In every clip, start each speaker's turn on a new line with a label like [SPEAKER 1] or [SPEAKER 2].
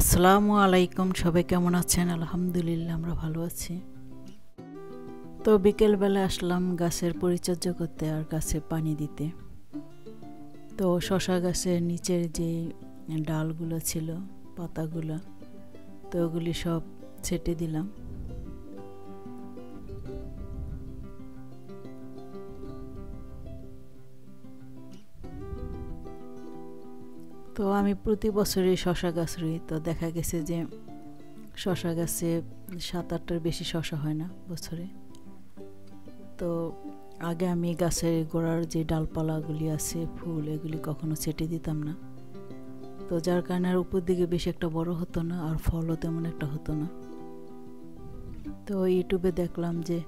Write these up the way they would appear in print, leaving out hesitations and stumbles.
[SPEAKER 1] আসসালামু আলাইকুম, সবাই কেমন আছেন? আলহামদুলিল্লাহ আমরা ভালো আছি। তো বিকেলবেলা আসলাম গাছের পরিচর্যা করতে আর গাছে পানি দিতে। তো শশা গাছের নিচের যে ডালগুলো ছিল, পাতাগুলো, তো ওগুলি সব ছেটে দিলাম। তো আমি প্রতি বছরই শশা গাছ রুই। তো দেখা গেছে যে শশা গাছে 7-8টার বেশি শশা হয় না বছরে। তো আগে আমি গাছের গোড়ার যে ডালপালাগুলি আছে, ফুল, এগুলি কখনো ছেটে দিতাম না। তো যার কারণে আর উপর দিকে বেশি একটা বড় হতো না, আর ফলও তেমন একটা হতো না। তো ইউটিউবে দেখলাম যে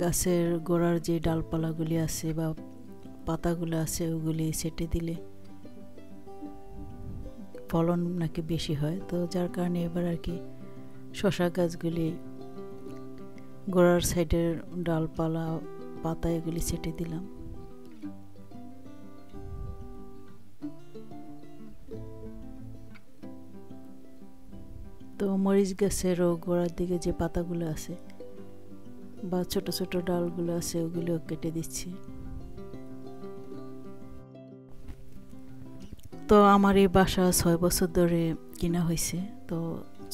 [SPEAKER 1] গাছের গোড়ার যে ডালপালাগুলি আছে বা পাতাগুলো আছে, ওগুলি ছেটে দিলে ফলন নাকি বেশি হয়। তো যার কারণে এবার আর কি শশা গাছগুলি গোড়ার সাইডের ডালপালা, পাতা এগুলি ছেটে দিলাম। তো মরিচ গাছেরও গোড়ার দিকে যে পাতাগুলো আছে বা ছোট ছোট ডালগুলো আছে, ওগুলো কেটে দিচ্ছি। তো আমার এই বাসা 6 বছর ধরে কিনা হয়েছে। তো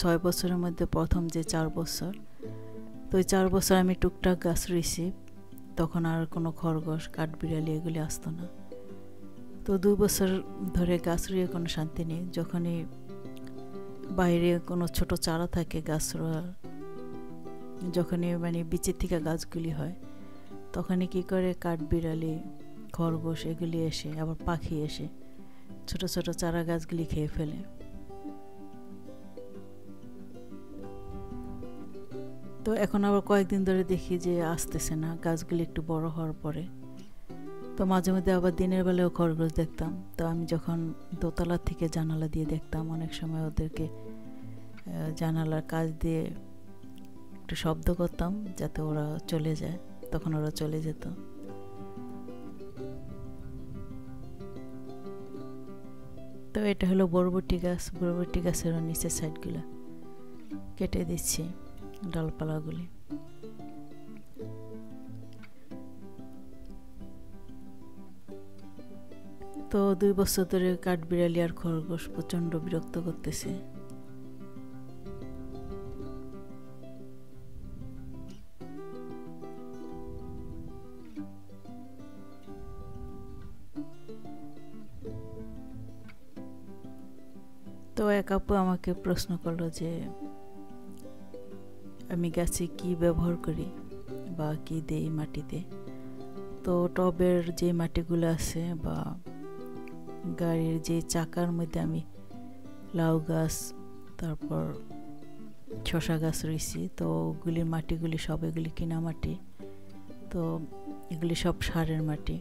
[SPEAKER 1] 6 বছরের মধ্যে প্রথম যে 4 বছর, তো ওই 4 বছর আমি টুকটাক গাছ রয়েছি। তখন আর কোনো খরগোশ, কাঠবিড়ালি এগুলি আসতো না। তো 2 বছর ধরে গাছ রুইয়ে কোনো শান্তি নেই। যখনই বাইরে কোনো ছোট চারা থাকে গাছ রোয়ার, যখনই মানে বিচের থেকে গাছগুলি হয়, তখনই কি করে কাঠবিড়ালি, খরগোশ এগুলি এসে, আবার পাখি এসে ছোট ছোট চারা গাছগুলি খেয়ে ফেলে। তো এখন আবার কয়েকদিন ধরে দেখি যে আসতেছে না, গাছগুলি একটু বড় হওয়ার পরে। তো মাঝে মধ্যে আবার দিনের বেলাও খরগোশ দেখতাম। তো আমি যখন দোতলা থেকে জানালা দিয়ে দেখতাম, অনেক সময় ওদেরকে জানালার কাছ দিয়ে একটু শব্দ করতাম যাতে ওরা চলে যায়, তখন ওরা চলে যেত। তো এটা হলো বরবটি গাছ। বরবটি গাছেরও নিচের সাইডগুলো কেটে দিচ্ছি, ডালপালাগুলি। তো 2 বছর ধরে কাঠবিড়ালি আর খরগোশ প্রচণ্ড বিরক্ত করতেছে। তো এক আপু আমাকে প্রশ্ন করলো যে আমি গাছে কি ব্যবহার করি বা কি দেই মাটিতে। তো টবের যে মাটিগুলো আছে বা গাড়ির যে চাকার মধ্যে আমি লাউ গাছ, তারপর শশা গাছ রয়েছি। তো ওগুলির মাটিগুলি সব এগুলি কিনা মাটি। তো এগুলি সব সারের মাটি।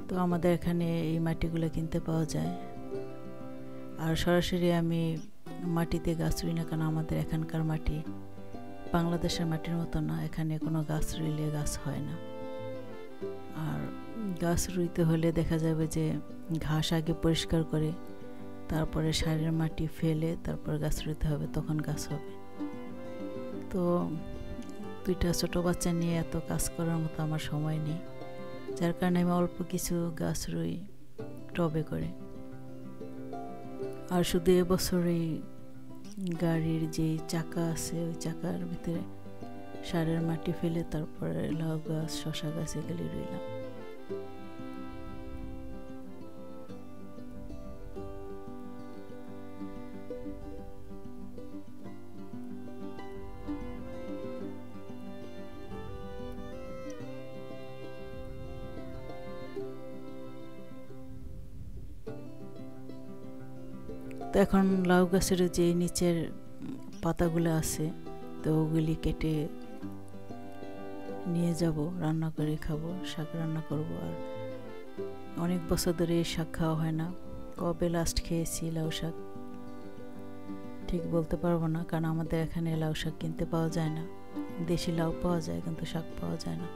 [SPEAKER 1] তো আমাদের এখানে এই মাটিগুলো কিনতে পাওয়া যায়। আর সরাসরি আমি মাটিতে গাছ রুই না, কারণ আমাদের এখানকার মাটি বাংলাদেশের মাটির মতো না, এখানে কোনো গাছ রুইলে গাছ হয় না। আর গাছ রুইতে হলে দেখা যাবে যে ঘাস আগে পরিষ্কার করে, তারপরে সারের মাটি ফেলে তারপর গাছ রুইতে হবে, তখন গাছ হবে। তো 2টা ছোট বাচ্চা নিয়ে এত কাজ করার মতো আমার সময় নেই, যার কারণে আমি অল্প কিছু গাছ রুই টবে করে। আর শুধু এবছরই গাড়ির যে চাকা আছে, ওই চাকার ভিতরে সারের মাটি ফেলে তারপরে লাউ গাছ, শশা গাছ এগুলি রইলাম। তো এখন লাউ গাছের যে নিচের পাতাগুলো আছে, তো ওগুলি কেটে নিয়ে যাব, রান্না করে খাবো, শাক রান্না করব। আর অনেক বছর ধরে শাক খাওয়া হয় না। কবে লাস্ট খেয়েছি লাউ শাক ঠিক বলতে পারবো না, কারণ আমাদের এখানে লাউ শাক কিনতে পাওয়া যায় না। দেশি লাউ পাওয়া যায় কিন্তু শাক পাওয়া যায় না।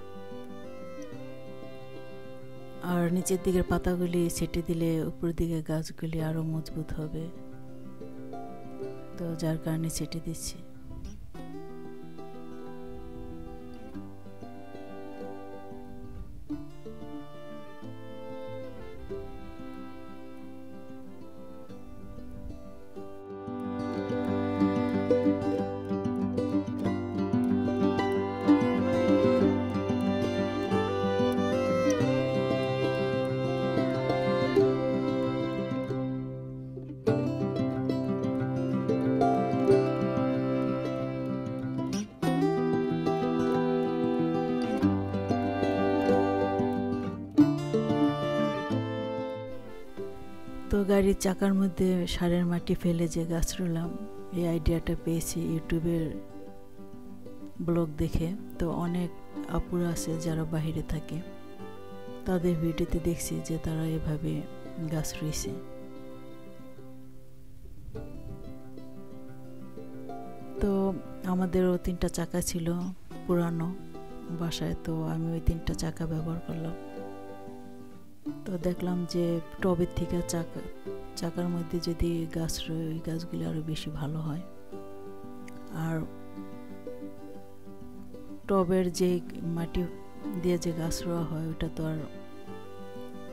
[SPEAKER 1] আর নিচের দিকের পাতাগুলি ছেটে দিলে উপর দিকে গাছগুলি আরো মজবুত হবে। তো যার কারণে ছেটে দিচ্ছি। তো গাড়ির চাকার মধ্যে সারের মাটি ফেলে যে গাছ রুলাম, এই আইডিয়াটা পেয়েছি ইউটিউবের ব্লগ দেখে। তো অনেক আপুরা আছে যারা বাইরে থাকে, তাদের ভিডিওতে দেখছি যে তারা এভাবে গাছ রুইছে। তো আমাদেরও 3টা চাকা ছিল পুরানো বাসায়, তো আমি ওই 3টা চাকা ব্যবহার করলাম। তো দেখলাম যে টবের থেকে চাকার মধ্যে যদি গাছ রয়ে ওই গাছগুলি আরো বেশি ভালো হয়। আর টবের যে মাটি দিয়ে যে গাছ রোয়া হয় ওটা তো আর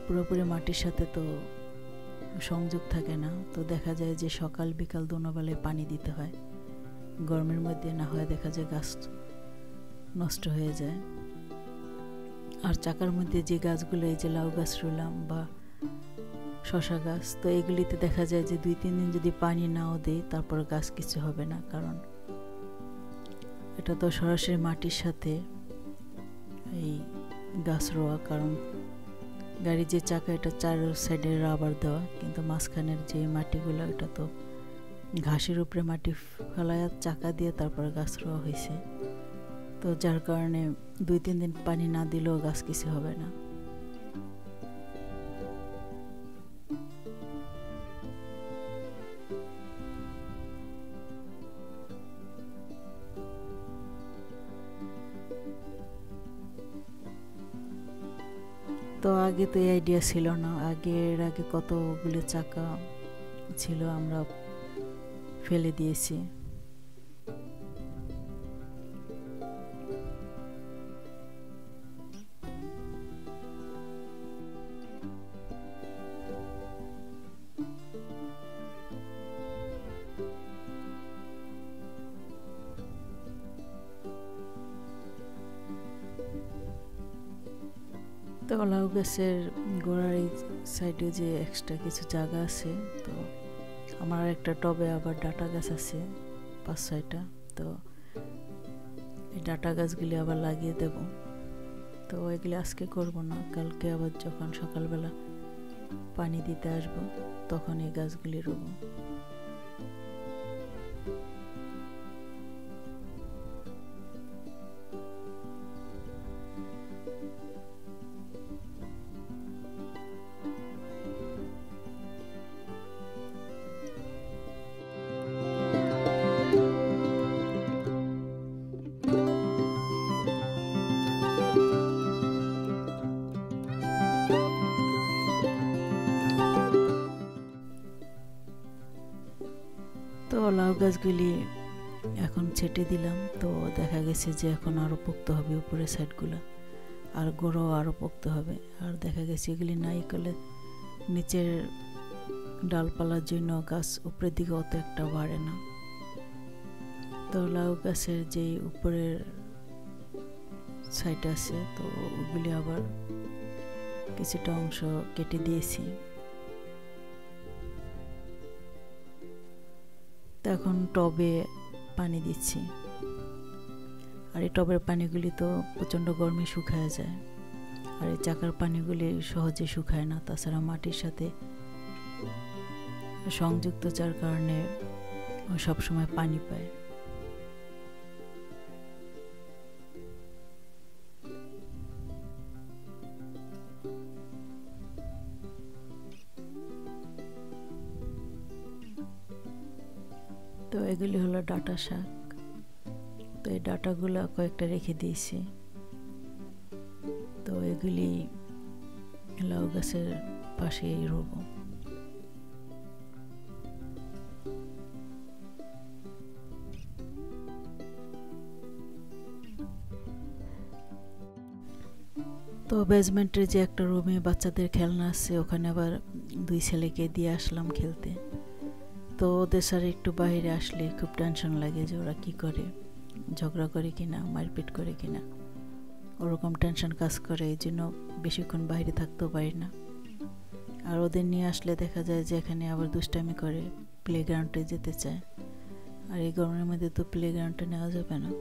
[SPEAKER 1] পুরোপুরি মাটির সাথে তো সংযোগ থাকে না। তো দেখা যায় যে সকাল বিকাল দুনো বেলায় পানি দিতে হয়। গরমের মধ্যে না হয় দেখা যায় গাছ নষ্ট হয়ে যায়। আর চাকার মধ্যে যে গাছগুলো, এই যে লাউ গাছ রুলাম বা শশা গাছ, তো এগুলিতে দেখা যায় যে 2-3 দিন যদি পানি নাও দেয় তারপর গাছ কিছু হবে না, কারণ এটা তো সরাসরি মাটির সাথে এই গাছ রোয়া। কারণ গাড়ির যে চাকা এটা 4 সাইডে রাবার দেওয়া, কিন্তু মাঝখানের যে মাটিগুলো এটা তো ঘাসের উপরে মাটি ফেলায় চাকা দিয়ে তারপর গাছ রোয়া হয়েছে। তো যার কারণে 2-3 দিন পানি না দিলেও গাছ কিছু হবে না। তো আগে তো এই আইডিয়া ছিল না। এর আগে কতগুলো চাকা ছিল আমরা ফেলে দিয়েছি। তো লাউ গাছের গোড়ার এই সাইডে যে এক্সট্রা কিছু জায়গা আছে, তো আমার একটা টবে আবার ডাটা গাছ আছে 5-6টা। তো এই ডাটা গাছগুলি আবার লাগিয়ে দেব। তো এগুলি আজকে করব না, কালকে আবার যখন সকালবেলা পানি দিতে আসবো তখন এই গাছগুলি রোবো। তো লাউ গাছগুলি এখন ছেটে দিলাম। তো দেখা গেছে যে এখন আরো পোক্ত হবে উপরের সাইডগুলো, আর গোড়াও আরো পোক্ত হবে। আর দেখা গেছে এগুলি নাই করলে নিচের ডালপালার জন্য গাছ উপরের দিকে অত একটা বাড়ে না। তো লাউ গাছের যে উপরের সাইড আছে, তো ওগুলি আবার কিছুটা অংশ কেটে দিয়েছি। এখন টবে পানি দিচ্ছি। আর এই টবের পানিগুলি তো প্রচণ্ড গরমে শুকায় যায়, আর এই চাকার পানিগুলি সহজে শুকায় না। তাছাড়া মাটির সাথে সংযুক্ত, যার কারণে সবসময় পানি পায়। তো এগুলি হলো ডাঁটা শাক। তো এই ডাঁটাগুলো কয়েকটা রেখে দিয়েছি। তো এগুলি লাউ গাছের পাশেই রোবো। তো বেজমেন্টের যে একটা রুমে বাচ্চাদের খেলনা আছে, ওখানে আবার 2 ছেলেকে দিয়ে আসলাম খেলতে। তো ওদের সাথে একটু বাইরে আসলে খুব টেনশন লাগে যে ওরা কি করে, ঝগড়া করে কিনা, মারপিট করে কিনা, ওরকম টেনশন কাজ করে। এই জন্য বেশিক্ষণ বাইরে থাকতেও পারি না। আর ওদের নিয়ে আসলে দেখা যায় যে এখানে আবার দুষ্টামি করে, প্লেগ্রাউন্ডে যেতে চায়। আর এই গরমের মধ্যে তো প্লেগ্রাউন্ডে নেওয়া যাবে না।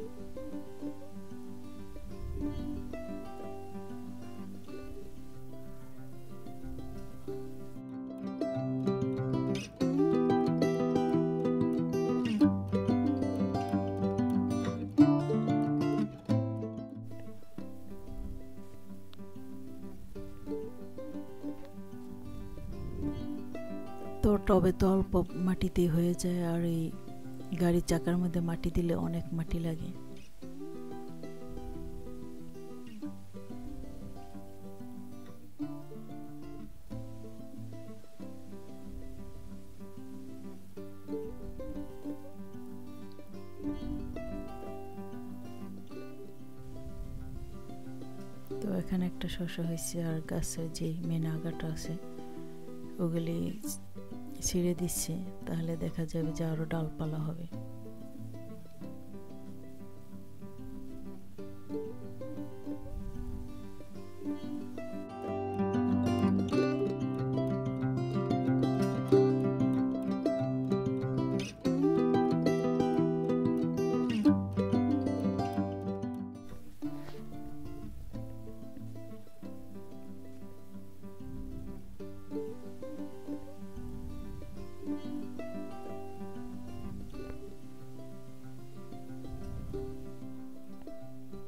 [SPEAKER 1] তো টবে তো অল্প মাটিতেই হয়ে যায়, আর এই গাড়ির চাকার মধ্যে মাটি দিলে অনেক মাটি লাগে। তো এখানে একটা শসা হয়েছে, আর গাছের যে মেন আগাটা আছে ওগুলি ছিঁড়ে দিচ্ছে, তাহলে দেখা যাবে যে আরো ডালপালা হবে।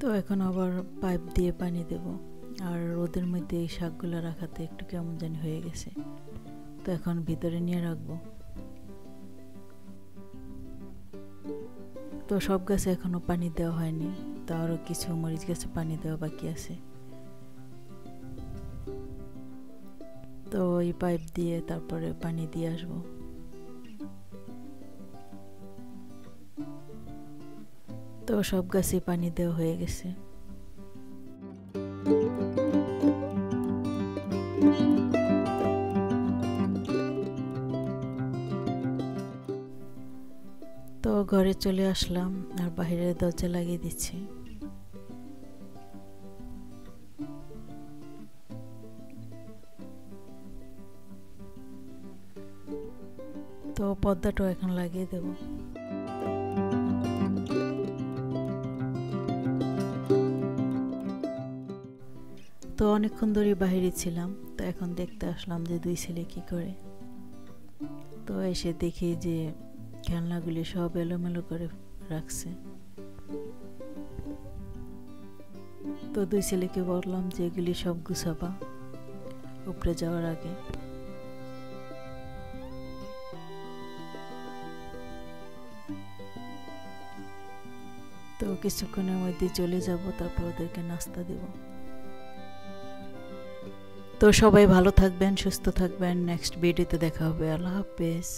[SPEAKER 1] তো এখন আবার পাইপ দিয়ে পানি দেব। আর রোদের মধ্যে এই শাকগুলো রাখাতে একটু কেমন জানি হয়ে গেছে, তো এখন ভিতরে নিয়ে রাখবো। তো সব গাছে এখনো পানি দেওয়া হয়নি, তো আরো কিছু মরিচ গাছে পানি দেওয়া বাকি আছে। তো এই পাইপ দিয়ে তারপরে পানি দিয়ে আসবো। তো সব গাছে পানি দেওয়া হয়ে গেছে। তো ঘরে চলে আসলাম, আর বাইরের দরজা লাগিয়ে দিচ্ছি। তো পর্দাটাও এখন লাগিয়ে দেব। তো অনেকক্ষণ ধরে বাইরে ছিলাম, তো এখন দেখতে আসলাম যে 2 ছেলে কি করে। তো এসে দেখি যে খেলনাগুলি সব এলোমেলো করে রাখছে। তো 2 ছেলেকে বললাম যে এগুলি সব গুছাবা উপরে যাওয়ার আগে। তো কিছুক্ষণের মধ্যে চলে যাব, তারপর ওদেরকে নাস্তা দেব। তো সবাই ভালো থাকবেন, সুস্থ থাকবেন। নেক্সট ভিডিওতে দেখা হবে। আল্লাহ হাফেজ।